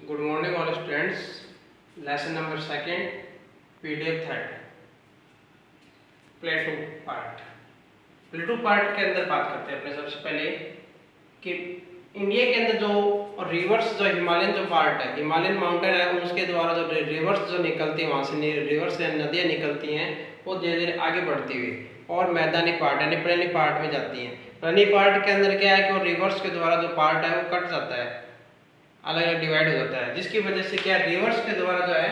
Good morning all students. Lesson number second, PDF third, प्लेटू part. प्लेटू part के अंदर बात करते हैं अपने सबसे पहले कि इंडिया के अंदर जो रिवर्स जो हिमालयन जो पार्ट है, हिमालयन माउंटेन है, उसके द्वारा जो रिवर्स जो निकलती है, वहाँ से रिवर्स नदियाँ निकलती हैं, वो धीरे धीरे आगे बढ़ती हुई और मैदानी पार्ट यानी प्लेनी पार्ट में जाती हैं। प्लेनी पार्ट के अंदर क्या है कि वो रिवर्स के द्वारा जो पार्ट है वो कट जाता है, अलग अलग डिवाइड हो जाता है, जिसकी वजह से क्या रिवर्स के द्वारा जो है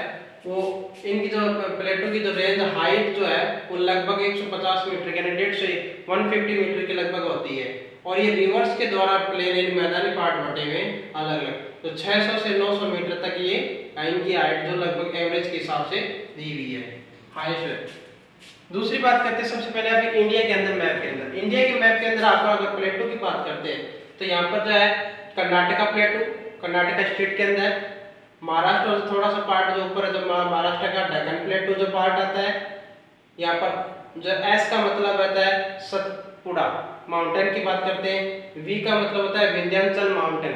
वो इनकी जो प्लेटों की जो रेंज हाइट जो है वो लगभग 150 मीटर यानी 150 से 150 मीटर के लगभग होती है। और ये रिवर्स के द्वारा प्लेन मैदानी पार्ट बटे हुए अलग अलग, तो 600 से 900 मीटर तक ये इनकी हाइट जो लगभग एवरेज के हिसाब से दी हुई है हाइट। दूसरी बात करते हैं सबसे पहले अभी इंडिया के अंदर मैप के अंदर, इंडिया के मैप के अंदर आपको अगर प्लेटों की बात करते हैं तो यहाँ पर जो है कर्नाटका प्लेटू, कर्नाटका स्टेट के अंदर, महाराष्ट्र थोड़ा सा पार्ट जो ऊपर है जो महाराष्ट्र का डेक्कन प्लेटू जो पार्ट आता है, यहाँ पर जो एस का मतलब रहता है सतपुड़ा माउंटेन की बात करते हैं, वी का मतलब होता है विंध्याचल माउंटेन।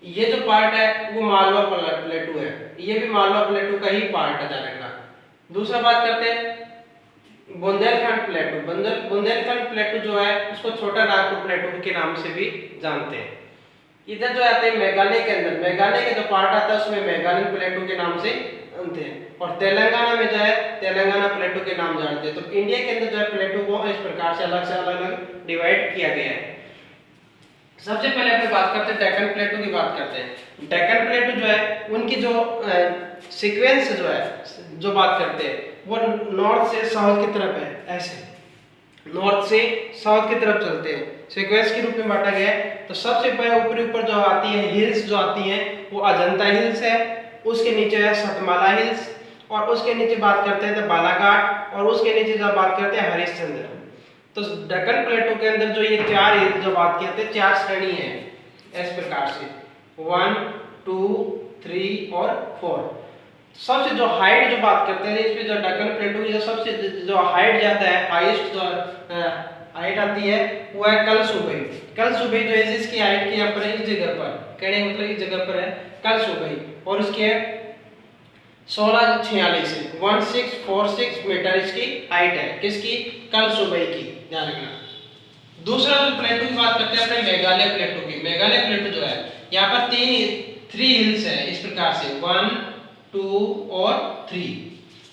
ये जो पार्ट है वो मालवा प्लेटू है, ये भी मालवा प्लेटू का ही पार्ट है जानेगा। दूसरा बात करते हैं बुंदेलखंड प्लेटू, बुंदेलखंड प्लेटू जो है उसको छोटा नागपुर प्लेटू के नाम से भी जानते हैं। इधर जो आते हैं मेघालय के अंदर, मेघालय का जो पार्ट आता है उसमें मेघालय प्लेटू के नाम से जानते हैं, और तेलंगाना में जो है तेलंगाना प्लेटू के नाम जानते हैं। तो इंडिया के अंदर जो है प्लेटू को इस प्रकार से अलग डिवाइड किया गया है। सबसे पहले अपने बात करते हैं डेक्कन प्लेटू की बात करते हैं। डेक्कन प्लेटू जो है उनकी जो सीक्वेंस जो है जो बात करते हैं वो नॉर्थ से साउथ की तरफ है, ऐसे नॉर्थ से साउथ की तरफ चलते हैं, सीक्वेंस के रूप में बांटा गया है। तो सबसे पहले ऊपर जो आती है हिल्स जो आती हैं वो अजंता हिल्स है, उसके नीचे है सतमाला हिल्स, और उसके नीचे बात करते हैं तो बालाघाट, और उसके नीचे जब बात करते हैं हरिश्चंद्र। तो डेक्कन प्लेटू के अंदर जो ये चार हिल्स जो बात करते हैं चार श्रेणी है इस प्रकार से 1, 2, 3 और 4। सबसे जो हाइट जो बात करते हैं इसमें जो डेक्कन प्लेटू की जो सबसे जो हाइट जाता है हाईएस्ट जो हाइट आती है वो है कलसुबई। कलसुबई जो है इसकी हाइट की यहाँ पर इस जगह पर कहने मतलब इस जगह पर है कलसुबई, और उसके 1646 1646 मीटर इसकी हाइट है, किसकी कलसुबई की, ध्यान रखना। दूसरा जो प्लेटू की बात करते हैं अपने मेघालय प्लेटू की, मेघालय प्लेटू जो है यहाँ पर 3 हिल्स है इस प्रकार से 1, 2 और 3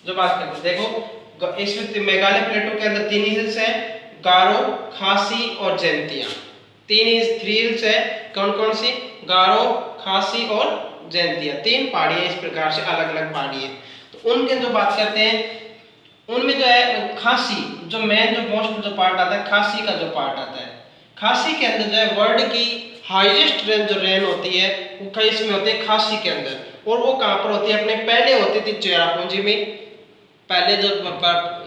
जो बात करते हैं। देखो इस मेघालय प्लेटू के अंदर 3 हिल्स है, गारो, खासी और जैंतिया। 3 हिल्स है, कौन कौन सी, गारो, खासी और जैंतिया, 3 पहाड़ी है इस प्रकार से अलग अलग पहाड़ी है। तो उनके जो बात करते हैं उनमें जो है खासी जो मेन जो मोस्ट जो पार्ट आता है, खासी का जो पार्ट आता है, खासी के अंदर जो है वर्ल्ड की हाईएस्ट रेंज जो रेन होती है वो इसमें होती है खासी के अंदर, और वो कहाँ पर होती है अपने पहले होती थी चेरापूंजी में, पहले जो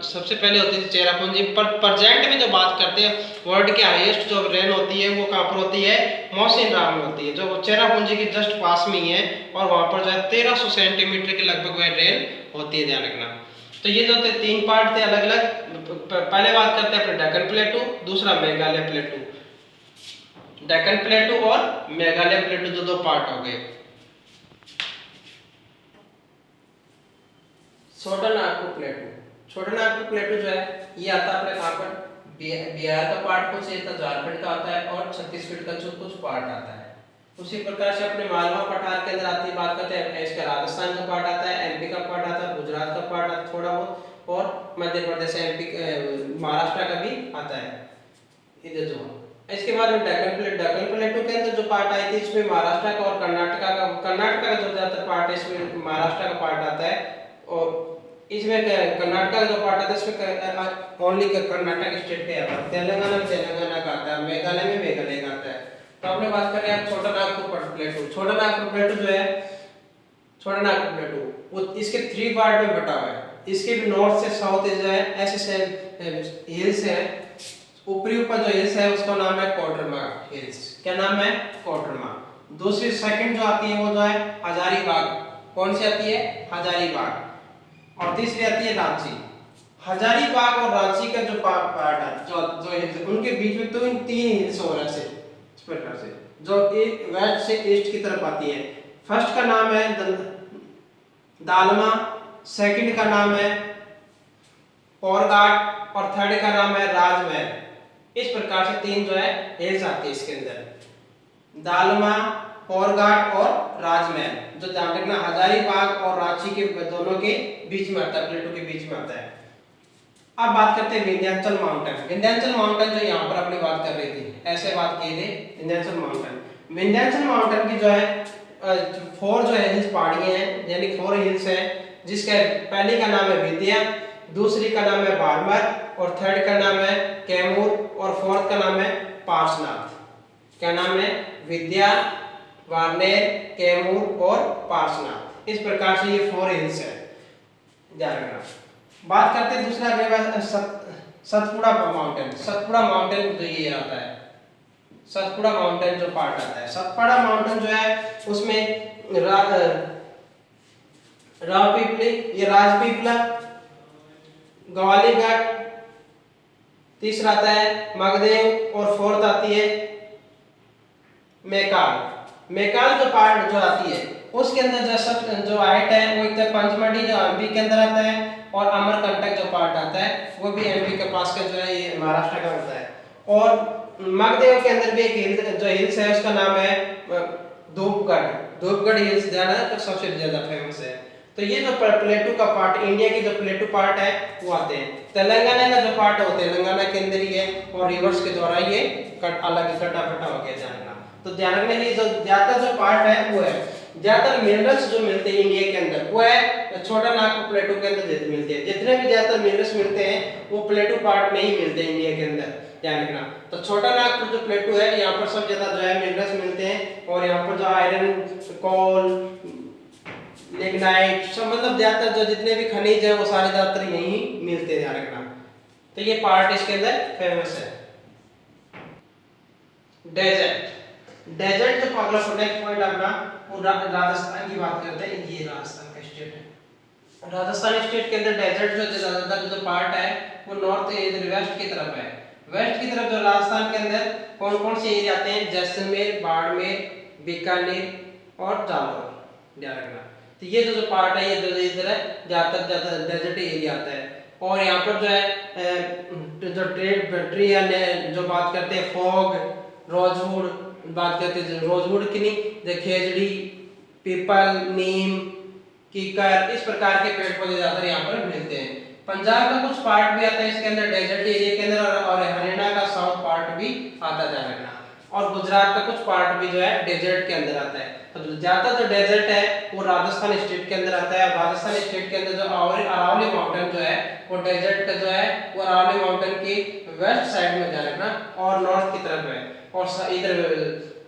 सबसे पहले होती थी चेरापूंजी, पर प्रेजेंट में जो बात करते हैं वर्ल्ड की हाईएस्ट जो रेन होती है वो कहाँ पर होती है मौसिन राम में होती है, जो चेरापूंजी के जस्ट पास में ही है, और वहाँ पर जो है 1300 सेंटीमीटर के लगभग वह रेन होती है, ध्यान रखना। तो ये जो थे 3 पार्ट थे अलग अलग। पहले बात करते हैं अपने डेक्कन प्लेटू, दूसरा मेघालय प्लेटू, डेक्कन प्लेटू और मेघालय प्लेटू जो 2 पार्ट हो गए। छोटा नागपुर प्लेटू, छोटा नागपुर प्लेटू जो है ये आता है अपने कहाँ पर बिहार का पार्ट कुछ आता है, झारखंड का आता है और छत्तीसगढ़ का जो कुछ पार्ट आता है। उसी प्रकार से अपने मालवा पठार के अंदर आती बात करते हैं इसका राजस्थान का पार्ट आता है, एमपी का पार्ट आता है, गुजरात का पार्ट आता है थोड़ा बहुत, और मध्य प्रदेश एमपी महाराष्ट्र का भी आता है इधर जो। इसके बाद में डेक्कन प्लेटू के अंदर जो पार्ट आई थी इसमें महाराष्ट्र का और कर्नाटका का जो ज्यादातर पार्ट है इसमें महाराष्ट्र का पार्ट आता है, और इसमें कर्नाटका का जो पार्ट आता है इसमें ओनली कर्नाटक स्टेट का आता है, तेलंगाना में तेलंगाना का आता है, मेघालय में मेघालय का आता है। तो अपने बात करें आप छोटा नागपुर प्लेटू, छोटा नागपुर प्लेटू जो है छोटा नागपुर प्लेटू वो इसके 3 पार्ट में बटा हुआ है, इसके भी नॉर्थ से साउथ जो है ऐसे हिल्स है, ऊपरी ऊपर जो हिल्स है उसका नाम है कोडरमा हिल्स, क्या नाम है कोडरमा। दूसरी सेकंड जो आती है वो जो है हजारीबाग, कौन सी आती है हजारीबाग, और तीसरी आती है रांची। हजारीबाग और रांची का जो पार्ट है जो हिल्स उनके बीच में तो 3 हिल्स हो रहे हैं इस प्रकार से, जो वेस्ट से ईस्ट की तरफ आती है। फर्स्ट का नाम है दालमा, सेकंड का नाम है फोरगाट और थर्ड का नाम है राजमहल। इस प्रकार से तीन जो है हिल्स आती है इसके अंदर, दालमा, फोरगाट और राजमहल, जो ध्यान रखना हजारीबाग और रांची के दोनों के बीच में आता है, प्लेटो के बीच में आता है। अब बात करते हैं विंध्याचल माउंटेन। विंध्याचल माउंटेन जो यहाँ पर अपनी बात कर रही थी, ऐसे बात की थी विंध्याचल माउंटेन। विंध्याचल माउंटेन की जो है फोर जो है हिल्स पहाड़ियां हैं, यानी 4 हिल्स हैं, जिसका पहली का नाम है विंध्या, दूसरी का नाम है बारमर और थर्ड का नाम है कैमूर और फोर्थ का नाम है पार्श्वनाथ। क्या नाम है? विंध्या, वारनेर, कैमूर और पार्श्वनाथ। इस प्रकार से ये 4 हिल्स है, ध्यान रखना। बात करते हैं दूसरा सतपुड़ा माउंटेन। सतपुड़ा माउंटेन जो ये आता है, सतपुड़ा माउंटेन जो पार्ट आता है, सतपुड़ा माउंटेन जो है उसमें रावपीपली, ये राजपीपला, ग्वालीघाट, तीसरा आता है मगदेव और फोर्थ आती है मैकाल। मैकाल जो पार्ट जो आती है उसके अंदर जो सब जो हाइट है वो एक तो पंचमढ़ी जो एमपी के अंदर आता है और अमरकंटक जो पार्ट आता है वो भी एमपी के पास का जो है ये महाराष्ट्र का होता है। और मगदेव के अंदर भी एक हिल जो हिल्स है उसका नाम है धूपगढ़। धूपगढ़ हिल्स जाना तो सबसे ज्यादा फेमस है। तो ये जो प्लेटू का पार्ट, इंडिया की जो प्लेटू पार्ट है वो आते हैं। तेलंगाना का जो पार्ट होते हैं तेलंगाना के अंदर ही है और रिवर्स के द्वारा ये अलग कटा फटा हो गया जाना। तो ध्यान रखना ये जो ज्यादातर जो पार्ट है वो है, ज्यादातर मिनरल्स जो मिलते हैं इंडिया के अंदर वो है छोटा नागपुर प्लेटू के अंदर मिलते हैं। जितने भी ज्यादातर मिनरल्स मिलते हैं वो प्लेटू पार्ट में ही मिलते हैं इंडिया के अंदर, ध्यान रखना। तो छोटा नागपुर जो प्लेटू है यहाँ पर सब ज्यादा जो है मिनरल्स मिलते हैं और यहाँ पर जो आयरन, कोल, लिग्नाइट सब मतलब ज्यादातर जो जितने भी खनिज है वो सारे ज्यादातर यहीं मिलते हैं, ध्यान रखना। तो ये पार्ट इसके अंदर फेमस है। डेजर्ट, डेजर्ट जो अगला नेक्स्ट पॉइंट अपना वो राजस्थान की बात करते हैं। ये राजस्थान का स्टेट है। राजस्थान स्टेट के अंदर डेजर्ट जो ज्यादातर जो पार्ट है वो नॉर्थ इधर वेस्ट की तरफ है। वेस्ट की तरफ जो राजस्थान के अंदर कौन कौन से एरिया आते हैं? जैसलमेर, बाड़मेर, बीकानेर और जालौर, ध्यान रखना। तो ये जो पार्ट है ये जो इधर है ज्यादातर डेजर्ट एरिया आता है। और यहाँ पर जो है जो ट्री है जो बात करते हैं फॉग, रोजवुड बात करते हैं, रोजवुड की नहीं जो खेजड़ी, पीपल, नीम, कीकर, इस प्रकार के पेड़ पौधे ज्यादातर यहाँ पर मिलते हैं। पंजाब का कुछ पार्ट भी आता है इसके अंदर डेजर्ट एरिया के अंदर और हरियाणा का साउथ पार्ट भी आता है, ध्यान रखना। और गुजरात का कुछ पार्ट भी जो है डेजर्ट के अंदर आता है। तो ज्यादा जो डेजर्ट है वो राजस्थान स्टेट के अंदर आता है। राजस्थान स्टेट के अंदर जो अरावली माउंटेन जो है वो डेजर्ट का जो है वो अरावली माउंटेन की वेस्ट साइड में, ध्यान रखना, और नॉर्थ की तरफ है और इधर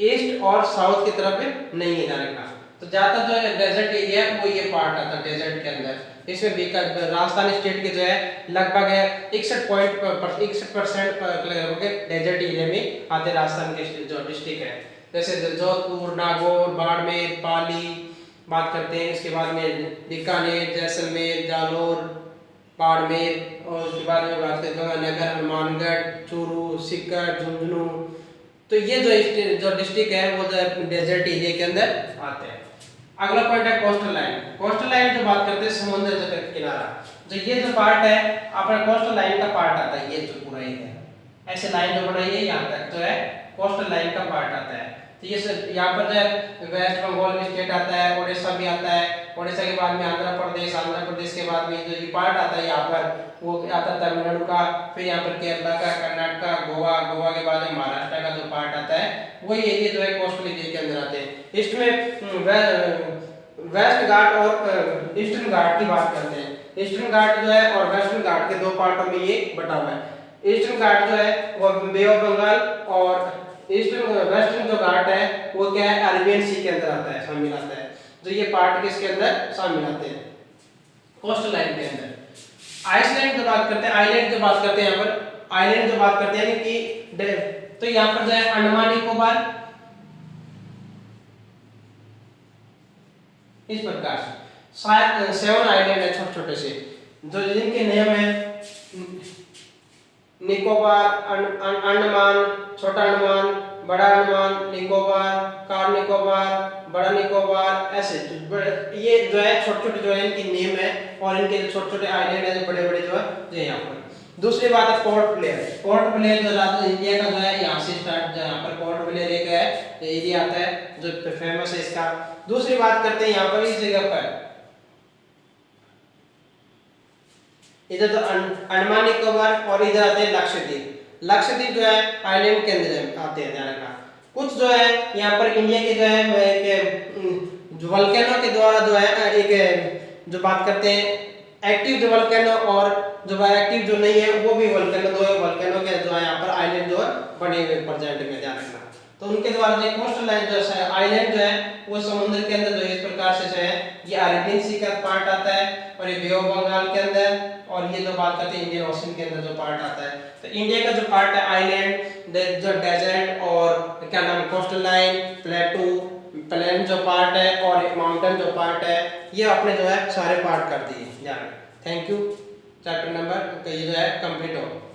ईस्ट और साउथ की तरफ नहीं है, ध्यान रखना। तो ज्यादा जो है डेजर्ट एरिया वो ये पार्ट आता है डेजर्ट के अंदर। इसमें राजस्थान स्टेट के जो है लगभग 61% डेजर्ट एरिया में आते राजस्थान के जो डिस्ट्रिक्ट है, जैसे जोधपुर, नागौर, बाड़मेर, पाली बात करते हैं। इसके बाद में बीकानेर, जैसलमेर, जालौर, बाड़मेर और उसके बाद में बात करते हैं गंगानगर, हनुमानगढ़, चूरू, सीकर, झुंझुनू। तो ये जो डिस्ट्रिक्ट है वो डेजर्ट एरिया के अंदर आते हैं। अगला पॉइंट है कोस्टल लाइन। कोस्टल लाइन जो बात करते हैं समुद्र का किनारा, जो ये जो पार्ट है अपना कोस्टल लाइन का पार्ट आता है। ये जो पूरा एरिया ऐसे लाइन जो बनाई है यहाँ तक जो है कोस्टल लाइन का पार्ट आता है। तो ये यहाँ पर जो है वेस्ट बंगाल भी स्टेट आता है, उड़ीसा भी आता है, उड़ीसा के बाद में आंध्र प्रदेश, आंध्र प्रदेश के बाद में जो ये पार्ट आता है यहाँ पर वो आता है तमिलनाडु का, फिर यहाँ पर केरला का, कर्नाटक, गोवा, गोवा के बाद में महाराष्ट्र का जो पार्ट आता है वही एरिया जो है कोस्टल एरिया के अंदर आते हैं। इसमें वेस्ट घाट और ईस्टर्न घाट की बात करते हैं। ईस्टर्न घाट जो है और वेस्टर्न घाट के दो पार्टों में ये बटा हुआ है। ईस्टर्न घाट जो है वो बे ऑफ बंगाल और वेस्टर्न जो घाट है वो क्या है अरेबियन सी के अंदर आता है, शामिल आता है। जो ये पार्ट किसके अंदर शामिल आते हैं? कोस्टल लाइन के अंदर। आइसलैंड जो बात करते हैं, आइलैंड जो बात करते हैं, यहाँ पर आइलैंड जो बात करते हैं कि तो यहाँ पर जो है अंडमान निकोबार, इस प्रकार से 7 आइलैंड है छोटे छोटे से जो जिनके नेम है निकोबार, अंडमान, छोटा अंडमान, बड़ा अंडमान निकोबार, कार निकोबार, बड़ा निकोबार, ऐसे ये जो है छोटे छोटे जो है इनकी नेम है और इनके जो छोटे छोटे आइलैंड है जो बड़े बड़े जो है ये यहाँ पर। दूसरी बात है पोर्ट ब्लेयर। पोर्ट ब्लेयर जो रात इंडिया का जो है यहाँ से स्टार्ट, यहाँ पर पोर्ट ब्लेयर एक है, ये एरिया आता है जो फेमस है इसका। दूसरी बात करते हैं यहाँ पर इस जगह पर, इधर तो अंडमान निकोबार और इधर आते हैं लक्षद्वीप। लक्षद्वीप जो है आइलैंड के अंदर आते हैं, ध्यान रखना। कुछ जो है यहाँ पर इंडिया के जो है एक जो वोल्केनो के द्वारा जो है एक जो बात करते हैं एक्टिव जो वोल्केनो और जो एक्टिव जो नहीं है वो भी वोल्केनो दो है, वोल्केनो के जो है यहाँ पर आइलैंड जो है बने हुए प्रेजेंट में, ध्यान रखना। तो उनके द्वारा जो कोस्टल लाइन जो है आइलैंड जो है वो समुद्र के अंदर जो इस प्रकार से जो है ये अरेबियन सी का पार्ट आता है और ये बे ऑफ बंगाल के अंदर, और ये जो बात करते हैं इंडियन ओशन के अंदर जो पार्ट आता है। तो इंडिया का जो पार्ट है आइलैंड जो डेजर्ट और क्या नाम कोस्टल लाइन प्लेटू प्लेन जो पार्ट है और माउंटेन जो पार्ट है ये अपने जो है सारे पार्ट कर दिए। Thank you. चैप्टर नंबर ये जो है कंप्लीट हो।